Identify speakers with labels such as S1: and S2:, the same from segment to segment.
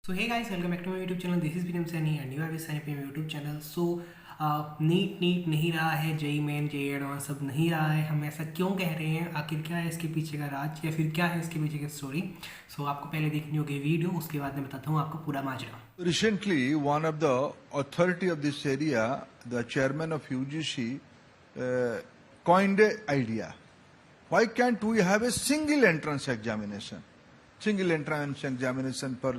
S1: So hey guys, welcome back to my YouTube channel. This is Vinam Sani and you have signed up my YouTube channel. So NEET नहीं रहा है, JEE main JEE advance सब नहीं रहा है. हम ऐसा क्यों कह रहे हैं, आखिर क्या है इसके पीछे का राज या फिर क्या है इसके पीछे की स्टोरी. सो आपको पहले देखनी होगी वीडियो, उसके बाद मैं बताता हूँ आपको पूरा माजरा.
S2: Recently, one of the authority of this area, the chairman of UGC, coined an idea. Why can't we have a single entrance examination? Single entrance examination for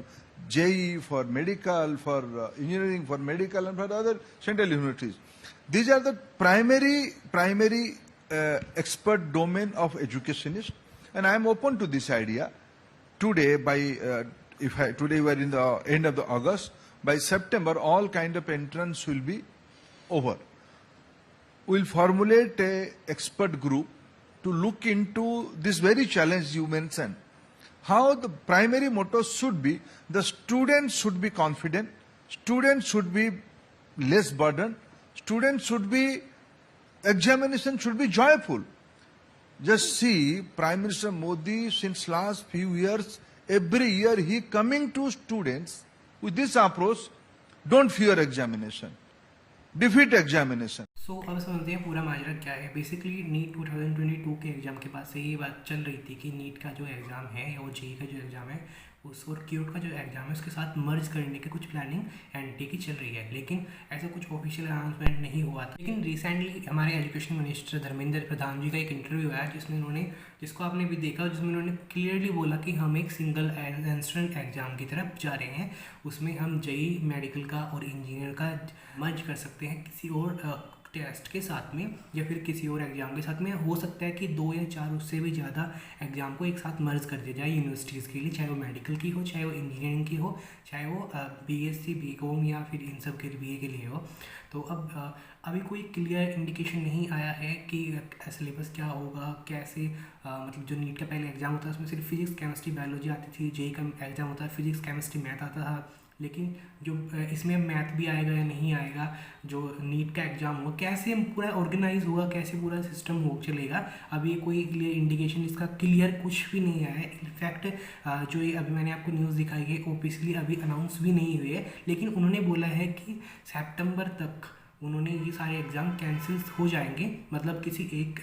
S2: JEE, for medical, for engineering, for medical, and for other central universities. These are the primary expert domain of educationists, and I am open to this idea. Today, today we are in the end of the August. By September, all kind of entrance will be over. We'll formulate a expert group to look into this very challenge you mentioned. How the primary motto should be, the students should be confident, students should be less burdened, students should be, examination should be joyful. Just see Prime Minister Modi since last few years, every year he coming to students with this approach, don't fear examination, defeat examination.
S1: सो अब समझते हैं पूरा माजरा क्या है. Basically NEET 2022 के exam के बाद से ये बात चल रही थी कि नीट का जो एग्ज़ाम है या वो जेई का जो एग्ज़ाम है उस और क्यूट का जो एग्ज़ाम है उसके साथ मर्ज करने की कुछ प्लानिंग एनटी की चल रही है, लेकिन ऐसा कुछ ऑफिशियल अनाउंसमेंट नहीं हुआ था. लेकिन रिसेंटली हमारे एजुकेशन मिनिस्टर धर्मेंद्र प्रधान जी का एक इंटरव्यू आया जिसको आपने भी देखा, जिसमें उन्होंने क्लियरली बोला कि हम एक सिंगल एंट्रेंस एग्ज़ाम की तरफ जा रहे हैं. उसमें हम जेई मेडिकल का और इंजीनियर का मर्ज कर सकते हैं किसी और टेस्ट के साथ में या फिर किसी और एग्ज़ाम के साथ में. हो सकता है कि 2 या 4 उससे भी ज़्यादा एग्ज़ाम को एक साथ मर्ज कर दिया जाए यूनिवर्सिटीज़ के लिए, चाहे वो मेडिकल की हो, चाहे वो इंजीनियरिंग की हो, चाहे वो बीएससी बीकॉम या फिर इन सब के बीए के लिए हो. तो अब अभी कोई क्लियर इंडिकेशन नहीं आया है कि सिलेबस क्या होगा, कैसे मतलब जो नीट का पहले एग्ज़ाम होता है उसमें सिर्फ फिजिक्स केमिस्ट्री बायोलॉजी आती थी, जेई का एग्ज़ाम होता है फिजिक्स केमिस्ट्री मैथ आता था. लेकिन जो इसमें मैथ भी आएगा या नहीं आएगा, जो नीट का एग्ज़ाम होगा कैसे पूरा ऑर्गेनाइज होगा, कैसे पूरा सिस्टम हो चलेगा, अभी कोई क्लियर इंडिकेशन इसका क्लियर कुछ भी नहीं आया है. इनफैक्ट जो ये अभी मैंने आपको न्यूज़ दिखाई है ऑफिशियली अभी अनाउंस भी नहीं हुई है, लेकिन उन्होंने बोला है कि सितंबर तक उन्होंने ये सारे एग्ज़ाम कैंसिल हो जाएंगे, मतलब किसी एक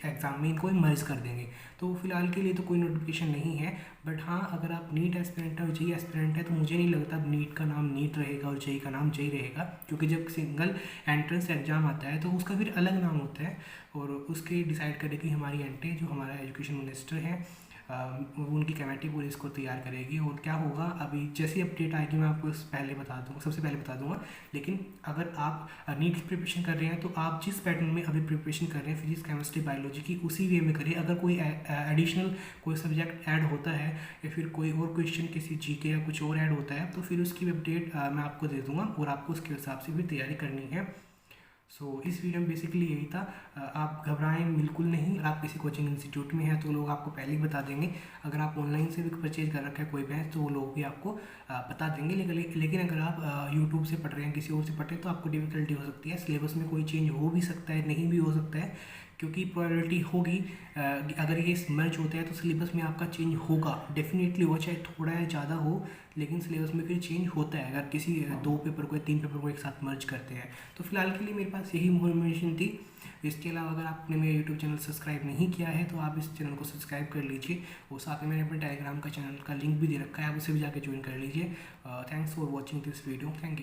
S1: एग्ज़ाम में इनको मर्ज कर देंगे. तो फिलहाल के लिए तो कोई नोटिफिकेशन नहीं है. बट हाँ, अगर आप नीट एस्पिरेंट और जेई एस्पिरेंट है तो मुझे नहीं लगता अब नीट का नाम नीट रहेगा और जेई का नाम जेई रहेगा, क्योंकि जब सिंगल एंट्रेंस एग्ज़ाम आता है तो उसका फिर अलग नाम होता है और उसके डिसाइड करेगी हमारी एंटी जो हमारा एजुकेशन मिनिस्टर है. उनकी कमेटी पूरी इसको तैयार करेगी और क्या होगा अभी जैसी अपडेट आएगी मैं आपको सबसे पहले बता दूंगा. लेकिन अगर आप नीट की प्रिपरेशन कर रहे हैं तो आप जिस पैटर्न में अभी प्रिपरेशन कर रहे हैं फिजिक्स केमिस्ट्री बायोलॉजी की उसी वे में करिए. अगर कोई एडिशनल कोई सब्जेक्ट ऐड होता है या फिर कोई और क्वेश्चन किसी जीके या कुछ और ऐड होता है तो फिर उसकी अपडेट मैं आपको दे दूँगा और आपको उसके हिसाब से भी तैयारी करनी है. सो इस वीडियो में बेसिकली यही था. आप घबराएं बिल्कुल नहीं. आप किसी कोचिंग इंस्टीट्यूट में हैं तो लोग आपको पहले ही बता देंगे. अगर आप ऑनलाइन से भी परचेज कर रखा है कोई बैच तो वो लोग भी आपको बता देंगे. लेकिन अगर आप यूट्यूब से पढ़ रहे हैं, किसी और से पढ़ रहे हैं तो आपको डिफिकल्टी हो सकती है. सिलेबस में कोई चेंज हो भी सकता है, नहीं भी हो सकता है, क्योंकि प्रोबेबिलिटी होगी अगर ये मर्ज होता है तो सिलेबस में आपका चेंज होगा, डेफिनेटली हो, चाहे थोड़ा या ज़्यादा हो, लेकिन सिलेबस में फिर चेंज होता है अगर किसी 2 पेपर को या 3 पेपर को एक साथ मर्ज करते हैं. तो फिलहाल के लिए मेरे पास यही इन्फॉर्मेशन थी. इसके अलावा अगर आपने मेरा यूट्यूब चैनल सब्सक्राइब नहीं किया है तो आप इस चैनल को सब्सक्राइब कर लीजिए और साथ में मैंने अपने टेलीग्राम का चैनल का लिंक भी दे रखा है, आप उसे भी जाकर ज्वाइन कर लीजिए. Thanks for watching this video. Thank you.